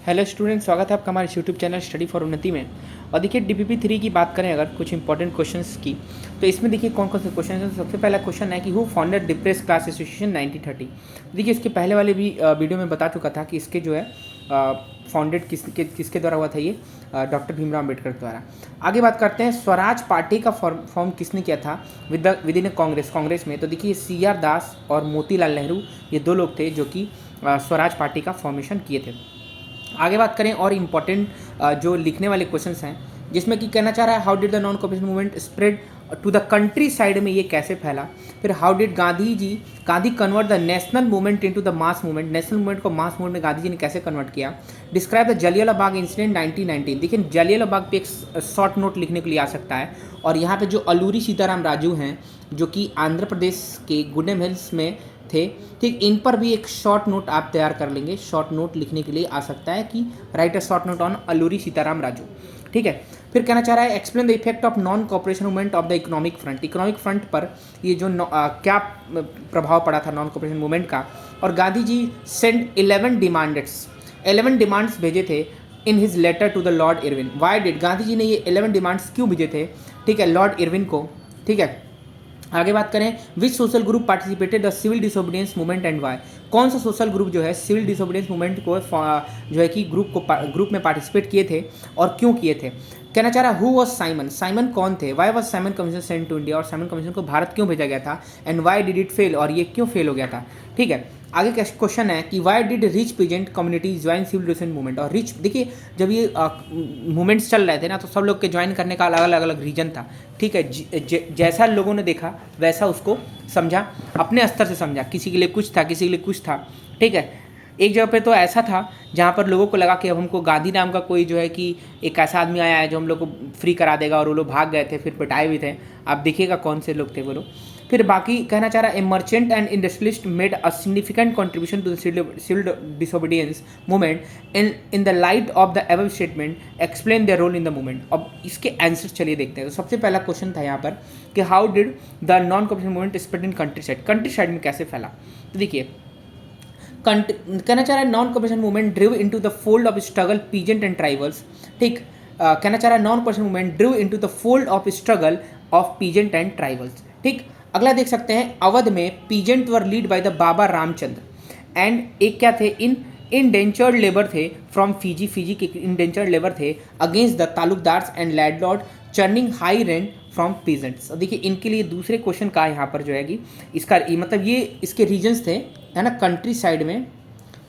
Hello student, स्वागत है आपका हमारे यूट्यूब चैनल स्टडी फॉर उन्नति में। और देखिए डीपीपी 3 की बात करें अगर कुछ इंपॉर्टेंट क्वेश्चंस की, तो इसमें देखिए कौन कौन से क्वेश्चन हैं। तो सबसे पहला क्वेश्चन है कि who founded depress class association 1930। देखिए इसके पहले वाले भी वीडियो में बता चुका था कि इसके जो है फाउंडेड किसके द्वारा हुआ था, ये डॉक्टर भीमराव अम्बेडकर द्वारा। आगे बात करते हैं स्वराज पार्टी का फॉर्म किसने किया था विद इन कांग्रेस में। तो देखिए CR दास और मोतीलाल नेहरू, ये दो लोग थे जो कि स्वराज पार्टी का फॉर्मेशन किए थे। आगे बात करें और इम्पॉर्टेंट जो लिखने वाले क्वेश्चंस हैं, जिसमें कि कहना चाह रहा है how did the non cooperation movement spread to the countryside में, ये कैसे फैला। फिर how did Gandhi convert the national movement into the mass movement, national movement को मास मूवमेंट में गांधी जी ने कैसे कन्वर्ट किया। Describe the Jallianwala Bagh incident 1919। देखिए जलियांवाला बाग पे एक शॉर्ट नोट लिखने के लिए आ सकता है। और यहाँ पे जो अलूरी सीताराम राजू हैं जो कि आंध्र प्रदेश के गुडेम हिल्स में थे, ठीक, इन पर भी एक शॉर्ट नोट आप तैयार कर लेंगे। शॉर्ट नोट लिखने के लिए आ सकता है कि right a short note on Alluri Sitaram Raju, ठीक है। फिर कहना चाह रहा है explain the effect of non cooperation movement of the economic front. Economic front पर ये जो क्या प्रभाव पड़ा था नॉन कॉपरेशन मूवमेंट का। और गांधी जी सेंड 11 डिमांड्स भेजे थे in his letter to the Lord Irwin. Why did, Gandhi ji ने ये 11 डिमांड्स क्यों भेजे थे, ठीक है, लॉर्ड इरविन को, ठीक है। आगे बात करें which social group participated the civil disobedience movement and why. कौन सा सोशल ग्रुप जो है सिविल डिसोबीडियंस मूवमेंट को जो है कि ग्रुप में पार्टिसिपेट किए थे और क्यों किए थे। कहना चाह रहा है हु वॉज साइमन, साइमन कौन थे। Why was Simon commission sent to India, और साइमन कमीशन को भारत क्यों भेजा गया था। And why did it fail, और ये क्यों फेल हो गया था, ठीक है। आगे का क्वेश्चन है कि why did rich peasant community join civil disobedience movement. और रिच, देखिए जब ये मूवमेंट्स चल रहे थे ना, तो सब लोग के ज्वाइन करने का अलग अलग रीजन था, ठीक है। जैसा लोगों ने देखा वैसा उसको समझा, अपने स्तर से समझा। किसी के लिए कुछ था, किसी के लिए कुछ था, ठीक है। एक जगह पे तो ऐसा था जहाँ पर लोगों को लगा कि अब हमको गांधी नाम का कोई जो है कि एक ऐसा आदमी आया है जो हम लोग को फ्री करा देगा, और वो लोग भाग गए थे, फिर पिटाए भी थे। आप देखिएगा कौन से लोग थे वो लोग। फिर बाकी कहना चाह रहा है a merchant and industrialist made a significant contribution to the civil disobedience movement in the light of the above statement explain their role in the movement. अब इसके आंसर चलिए देखते हैं। तो सबसे पहला क्वेश्चन था यहाँ पर कि how did the non cooperation movement spread in countryside में कैसे फैला। तो देखिए कहना चाह रहा है non cooperation movement drive into the fold of struggle peasant and tribals, ठीक। कहना चाह रहा है non cooperation movement drive into the fold of struggle of peasant and tribals, ठीक। अगला देख सकते हैं अवध में peasant were lead by the Baba Ramchandra and एक क्या थे, इंडेंचर्ड लेबर थे फ्रॉम फीजी के इंडेंचर्ड लेबर थे against the talukdars and landlord churning high rent from peasants. देखिए इनके लिए दूसरे क्वेश्चन का यहाँ पर जो है कि इसका मतलब ये इसके रीजन्स थे, है ना, कंट्री साइड में।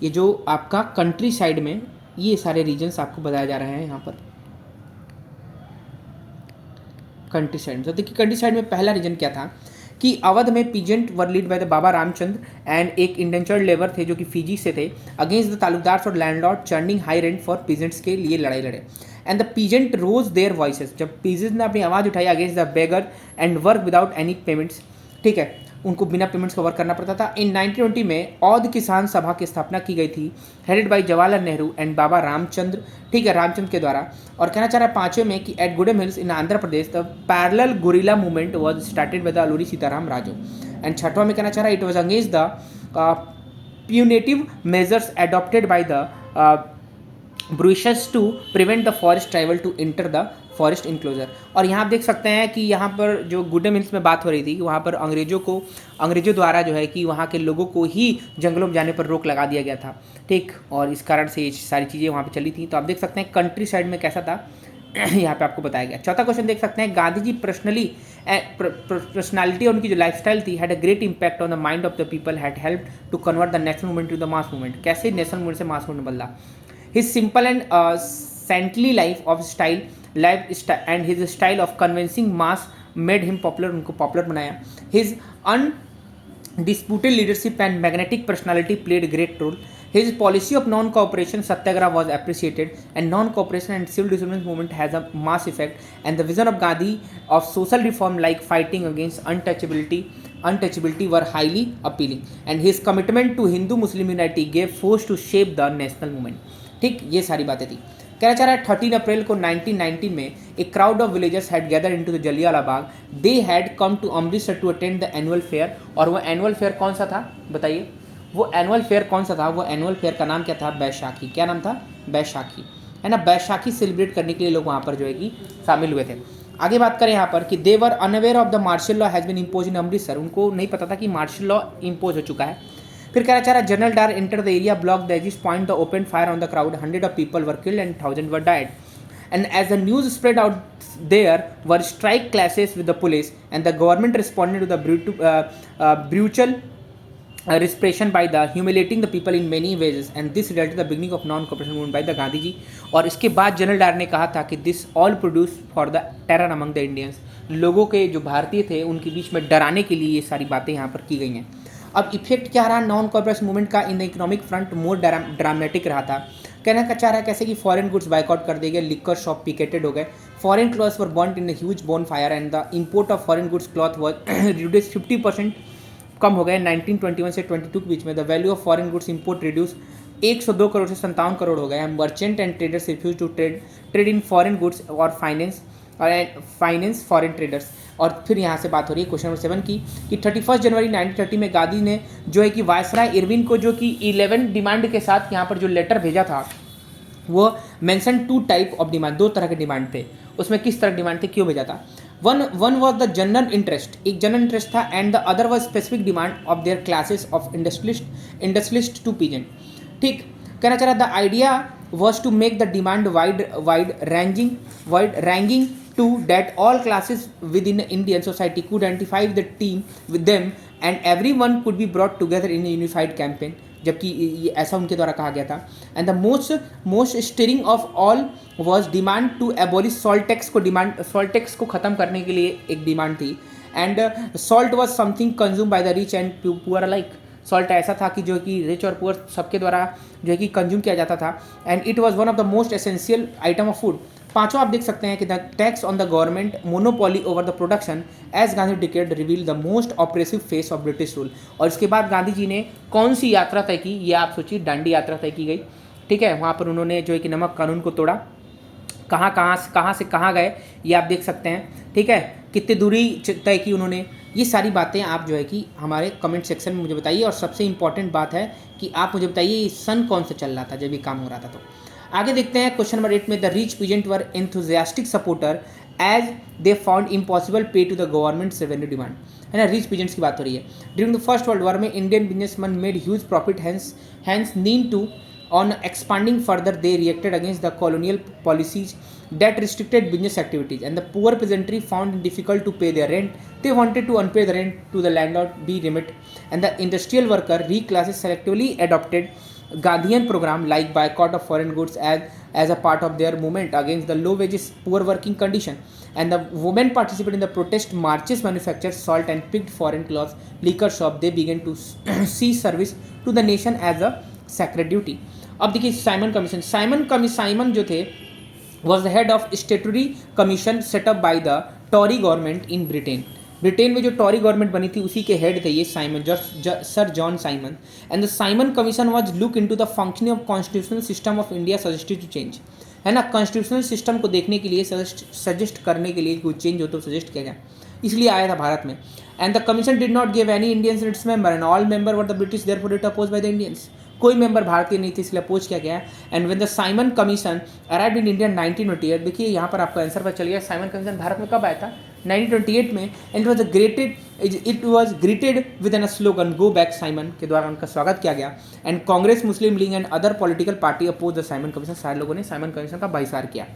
ये जो आपका कंट्री साइड में ये सारे रीजन्स आपको बताया जा रहे हैं यहाँ पर कंट्री साइड में। तो देखिए कंट्री साइड में पहला रीजन क्या था कि अवध में peasant were lead by the Baba Ramchandra and एक इंडेंचर्ड लेबर थे जो कि फीजी से थे अगेंस्ट द तालुकदार्स और landlord churning high rent for peasants के लिए लड़ाई लड़े। And the peasant rose their voices, जब पीजेंट ने अपनी आवाज़ उठाई against the begar and work without any payments, ठीक है, उनको बिना पेमेंट्स का वर्क करना पड़ता था। इन 1920 में औध किसान सभा की स्थापना की गई थी headed by Jawaharlal Nehru and Baba Ramchandra, ठीक है, रामचंद्र के द्वारा। और कहना चाह रहा है पांचवें में कि at Gudem hills in Andhra Pradesh the parallel guerrilla movement was started by the Alluri Sitaram Raju. And छठवां में कहना चाह रहा है it was against the punitive measures adopted by the British to prevent the forest tribal to enter the forest enclosure. और यहाँ आप देख सकते हैं कि यहाँ पर जो गुडेम हिल्स में बात हो रही थी कि वहाँ पर अंग्रेजों द्वारा जो है कि वहाँ के लोगों को ही जंगलों में जाने पर रोक लगा दिया गया था, ठीक। और इस कारण से ये सारी चीज़ें वहाँ पर चली थी। तो आप देख सकते हैं कंट्री साइड में कैसा था यहाँ पे आपको बताया गया। चौथा क्वेश्चन देख सकते हैं गांधी जी पर्सनालिटी और उनकी जो लाइफस्टाइल थी had a great impact on the mind of the people, had help to convert the national movement to the mass movement. कैसे नेशनल मूवमेंट से मास मूवमेंट बदला। His simple and saintly life of style and his style of convincing mass made him popular, उनको popular बनाया। His undisputed leadership and magnetic personality played great role. His policy of non-cooperation satyagraha was appreciated, and non-cooperation and civil disobedience movement has a mass effect. And the vision of Gandhi of social reform like fighting against untouchability were highly appealing. And his commitment to Hindu-Muslim unity gave force to shape the national movement. ठीक, ये सारी बातें थी। कहना चाह रहा है 13 अप्रैल को 1919 में एक crowd of villagers had gathered into the Jallianwala Bagh. They had come to Amritsar to attend the annual fair. और वो एनुअल फेयर कौन सा था बताइए, वो एनुअल फेयर कौन सा था? वो एनुअल फेयर का नाम क्या था? बैसाखी। क्या नाम था? बैसाखी, है ना। बैसाखी सेलिब्रेट करने के लिए लोग वहाँ पर जो है कि शामिल हुए थे। आगे बात करें यहाँ पर कि they were unaware of the martial law has been impose in Amritsar, उनको नहीं पता था कि मार्शल लॉ इम्पोज हो चुका है। फिर कहना चाह रहा है general Dyer enter the area block the एजिस point the open fire on the crowd, 100 of people were killed and 1000 were died. And as the news spread out, there were strike clashes with the police, and the government responded to the brutal repression by the humiliating the people in many ways, and this led to the beginning of non-cooperation movement by the Gandhi ji। और इसके बाद general Dyer ने कहा था कि this all produce for the terror among the Indians, लोगों के जो भारतीय थे उनके बीच में डराने के लिए ये सारी बातें यहाँ पर की गई हैं। अब इफेक्ट क्या रहा नॉन कॉर्पोरेशन मूवमेंट का in the economic front? More dramatic रहा था। कहना का चाह रहा है कैसे कि फॉरेन गुड्स बाइकआउट कर दिए गए, लिक्कर शॉप पिकेटेड हो गए, foreign clothes were burned in huge bonfire and the import of foreign goods cloth was reduce 50% कम हो गए 1921 से 22 के बीच में। The value of foreign goods import reduce 102 crore से 57 करोड़ हो गए। Merchant and traders refuse to trade in foreign goods और फाइनेंस फॉरेन ट्रेडर्स। और फिर यहाँ से बात हो रही है क्वेश्चन नंबर 7 की कि 31 जनवरी 1930 में गांधी ने जो है कि वायसराय इरविन को जो कि 11 डिमांड के साथ यहाँ पर जो लेटर भेजा था वो मेंशन 2 टाइप ऑफ डिमांड, 2 तरह के डिमांड थे। उसमें किस तरह डिमांड थे, क्यों भेजा था? One was the general interest, एक जनरल इंटरेस्ट था, and the other was specific demand of their classes of industrialist to peasant. ठीक, कहना चाह रहा the idea was to make the demand wide ranking to that all classes within Indian society could identify the team with them and everyone could be brought together in a unified campaign, जबकि ये ऐसा उनके द्वारा कहा गया था। And the most stirring of all was demand to abolish salt tax salt tax को ख़त्म करने के लिए एक डिमांड थी। And salt was something consume by the rich and poor alike, salt ऐसा था कि जो कि रिच और पुअर सबके द्वारा जो है कि कंज्यूम किया जाता था। And it was one of the most essential item of food. पांचों आप देख सकते हैं कि the tax on the government monopoly over the production as Gandhi declared reveal the most oppressive face of British rule. और इसके बाद गांधी जी ने कौन सी यात्रा तय की, ये आप सोचिए, दांडी यात्रा तय की गई। ठीक है, वहाँ पर उन्होंने जो है कि नमक कानून को तोड़ा। कहाँ से कहाँ गए ये आप देख सकते हैं। ठीक है, कितनी दूरी तय की उन्होंने, ये सारी बातें आप जो है कि हमारे कमेंट सेक्शन में मुझे बताइए। और सबसे इंपॉर्टेंट बात है कि आप मुझे बताइए ये सन कौन सा चल रहा था जब ये काम हो रहा था। तो आगे देखते हैं क्वेश्चन नंबर 8 में the rich peasant were enthusiastic supporter as they found impossible pay to the government revenue demand, है ना। रिच पीजेंट्स की बात हो रही है। During the first world war में Indian businessman made huge profit, hence need to on expanding further they reacted against the colonial policies that restricted business activities, and the poor peasantry found it difficult to pay their rent. They wanted to unpay the rent to the landlord be remit, and the industrial worker reclasses selectively adopted Gandhian program like boycott of foreign goods as a part of their movement against the low wages poor working condition. And the women participated in the protest marches, manufactured salt and picked foreign clothes, liquor shop. They began to see service to the nation as a sacred duty. अब देखिए Simon जो थे was the head of statutory commission set up by the Tory government in Britain में जो टॉरी government बनी थी उसी के हेड थे ये Simon, sir John Simon. And the Simon commission was look into the functioning of constitutional system of India, suggested to change, है ना। कॉन्स्टिट्यूशनल सिस्टम को देखने के लिए सजेस्ट करने के लिए कोई चेंज हो तो सजेस्ट किया गया, इसलिए आया था भारत में। And the commission did not give any Indians its member and all member were the British, therefore it opposed by the Indians. कोई मेंबर भारतीय नहीं थे इसलिए अपोज किया गया। And when the Simon commission arrived in India 1928, देखिए यहाँ पर आपका आंसर पर चल गया। साइमन कमीशन भारत में कब आया था? 1928 में। And it was greeted with an slogan go back Simon के द्वारा उनका स्वागत किया गया। And Congress, Muslim League and other political party oppose the Simon commission, सारे लोगों ने साइमन कमीशन का बहिष्कार किया।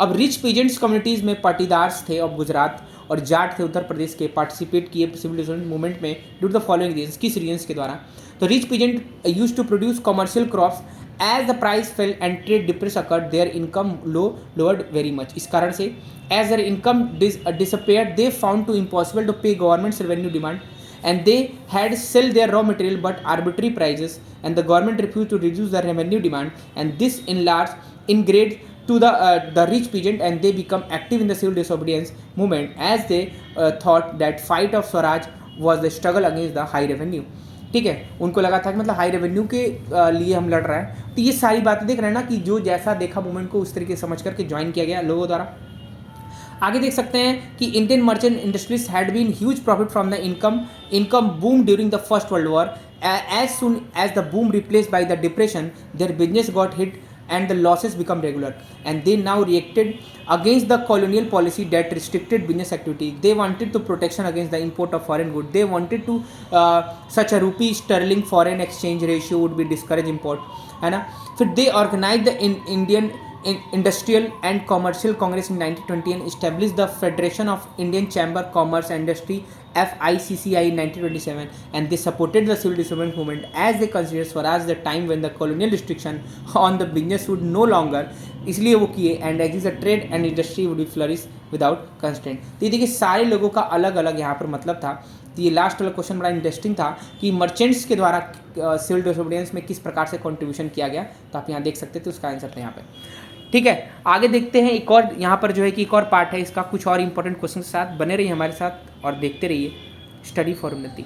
अब रिच पीजेंट्स कम्युनिटीज़ में पाटीदार्स थे और गुजरात और जाट थे उत्तर प्रदेश के, पार्टिसिपेट किए सिविल डिसोबीडियंस मूवमेंट में due to the following reasons, किस रीजंस के द्वारा? तो rich peasant used to produce commercial crops as the price fell and trade depress occurred their income lowered very much. इस कारण से as their income disappeared they found to impossible to pay government's revenue demand and they had sell their raw material but arbitrary prices, and the government refused to reduce the revenue demand, and this ingrained to the rich peasant, and they become active in the civil disobedience movement as they thought that fight of Swaraj was the struggle against the high revenue। ठीक है, उनको लगा था कि मतलब high revenue के लिए हम लड़ रहे हैं। तो ये सारी बातें देख रहे हैं ना कि जो जैसा देखा मूवमेंट को उस तरीके से समझ करके ज्वाइन किया गया लोगों द्वारा। आगे देख सकते हैं कि Indian merchant industries had been huge profit from the income boom during the first world war as soon as the boom replaced by the depression, their business got hit and the losses become regular, and they now reacted against the colonial policy that restricted business activity. They wanted to protection against the import of foreign goods. They wanted to such a rupee sterling foreign exchange ratio would be discourage import, है ना. फिर they organized the Indian Industrial and Commercial Congress in 1920 and established the Federation of Indian Chamber Commerce and Industry FICCI in 1927, and they supported the civil disobedience movement as they considered Swaraj the time when the colonial restriction on the business would no longer, इसलिए वो किए, and exist the trade and industry would be flourish without constraint. तो ये देखिए सारे लोगों का अलग अलग यहाँ पर मतलब था. तो ये लास्ट वाला क्वेश्चन बड़ा इंटरेस्टिंग था कि मर्चेंट्स के द्वारा सिविल डिसोबीडियंस में किस प्रकार से कंट्रीब्यूशन किया गया. तो आप यहाँ देख सकते थे, उसका आंसर था यहाँ पे. ठीक है, आगे देखते हैं. एक और यहाँ पर जो है कि एक और पार्ट है इसका, कुछ और इंपॉर्टेंट क्वेश्चन के साथ बने रहिए हमारे साथ और देखते रहिए स्टडी फॉर उन्नति.